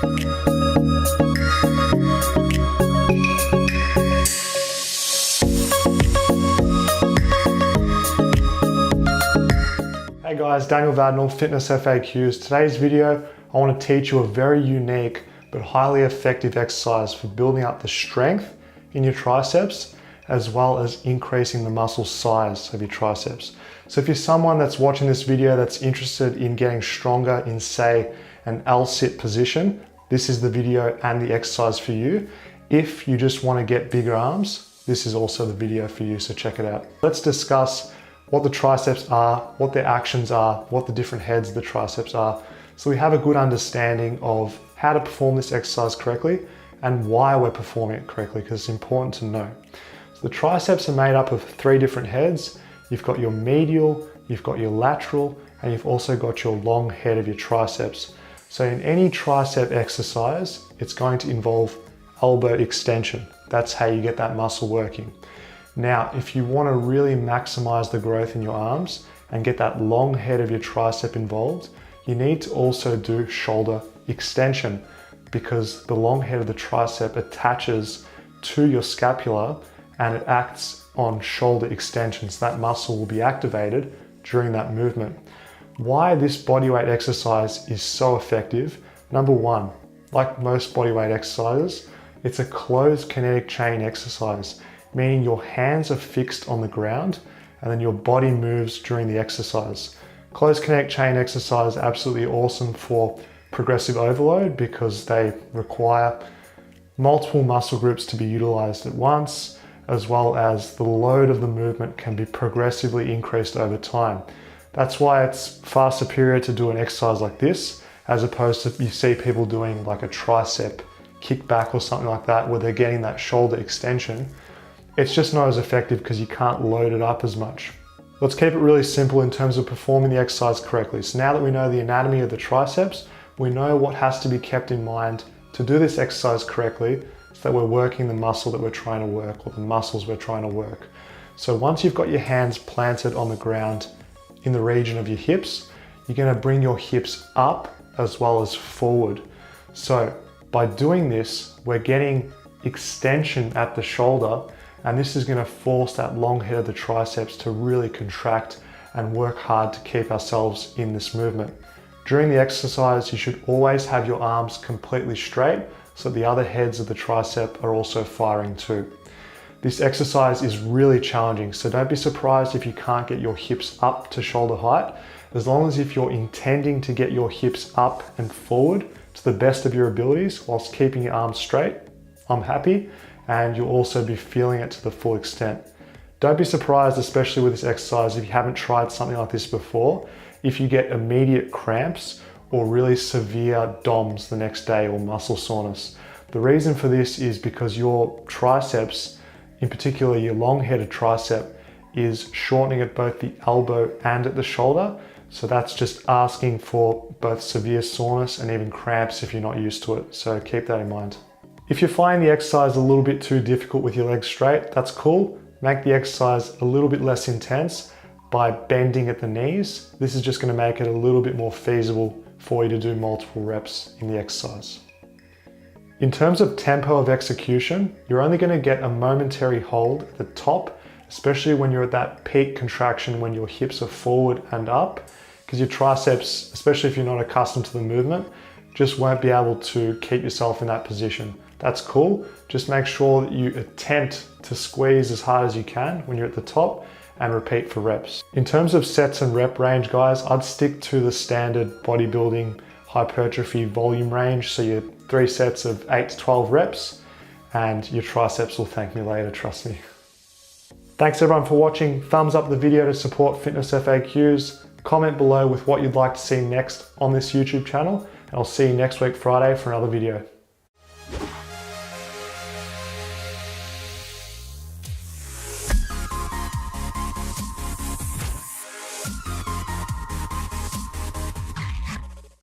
Hey guys, Daniel Vadnal, Fitness FAQs. Today's video, I want to teach you a very unique but highly effective exercise for building up the strength in your triceps, as well as increasing the muscle size of your triceps. So if you're someone that's watching this video that's interested in getting stronger in, say, an L-sit position, this is the video and the exercise for you. If you just want to get bigger arms, this is also the video for you, so check it out. Let's discuss what the triceps are, what their actions are, what the different heads of the triceps are, so we have a good understanding of how to perform this exercise correctly and why we're performing it correctly, because it's important to know. So the triceps are made up of 3 different heads. You've got your medial, you've got your lateral, and you've also got your long head of your triceps. So in any tricep exercise, it's going to involve elbow extension. That's how you get that muscle working. Now, if you want to really maximize the growth in your arms and get that long head of your tricep involved, you need to also do shoulder extension, because the long head of the tricep attaches to your scapula and it acts on shoulder extension. So that muscle will be activated during that movement. Why this bodyweight exercise is so effective? Number one, like most bodyweight exercises, it's a closed kinetic chain exercise, meaning your hands are fixed on the ground and then your body moves during the exercise. Closed kinetic chain exercise is absolutely awesome for progressive overload because they require multiple muscle groups to be utilized at once, as well as the load of the movement can be progressively increased over time. That's why it's far superior to do an exercise like this, as opposed to you see people doing like a tricep kickback or something like that, where they're getting that shoulder extension. It's just not as effective because you can't load it up as much. Let's keep it really simple in terms of performing the exercise correctly. So now that we know the anatomy of the triceps, we know what has to be kept in mind to do this exercise correctly, so that we're working the muscle that we're trying to work, or the muscles we're trying to work. So once you've got your hands planted on the ground in the region of your hips, you're going to bring your hips up as well as forward. So by doing this, we're getting extension at the shoulder, and this is going to force that long head of the triceps to really contract and work hard to keep ourselves in this movement. During the exercise, you should always have your arms completely straight so the other heads of the tricep are also firing too. This exercise is really challenging, so don't be surprised if you can't get your hips up to shoulder height. As long as if you're intending to get your hips up and forward to the best of your abilities whilst keeping your arms straight, I'm happy, and you'll also be feeling it to the full extent. Don't be surprised, especially with this exercise, if you haven't tried something like this before, if you get immediate cramps or really severe DOMS the next day, or muscle soreness. The reason for this is because your triceps, in particular your long-headed tricep, is shortening at both the elbow and at the shoulder. So that's just asking for both severe soreness and even cramps if you're not used to it. So keep that in mind. If you're finding the exercise a little bit too difficult with your legs straight, that's cool. Make the exercise a little bit less intense by bending at the knees. This is just going to make it a little bit more feasible for you to do multiple reps in the exercise. In terms of tempo of execution, you're only going to get a momentary hold at the top, especially when you're at that peak contraction when your hips are forward and up, because your triceps, especially if you're not accustomed to the movement, just won't be able to keep yourself in that position. That's cool. Just make sure that you attempt to squeeze as hard as you can when you're at the top and repeat for reps. In terms of sets and rep range, guys, I'd stick to the standard bodybuilding hypertrophy volume range. So your 3 sets of 8 to 12 reps, and your triceps will thank me later, trust me. Thanks everyone for watching. Thumbs up the video to support Fitness FAQs. Comment below with what you'd like to see next on this YouTube channel, and I'll see you next week Friday for another video.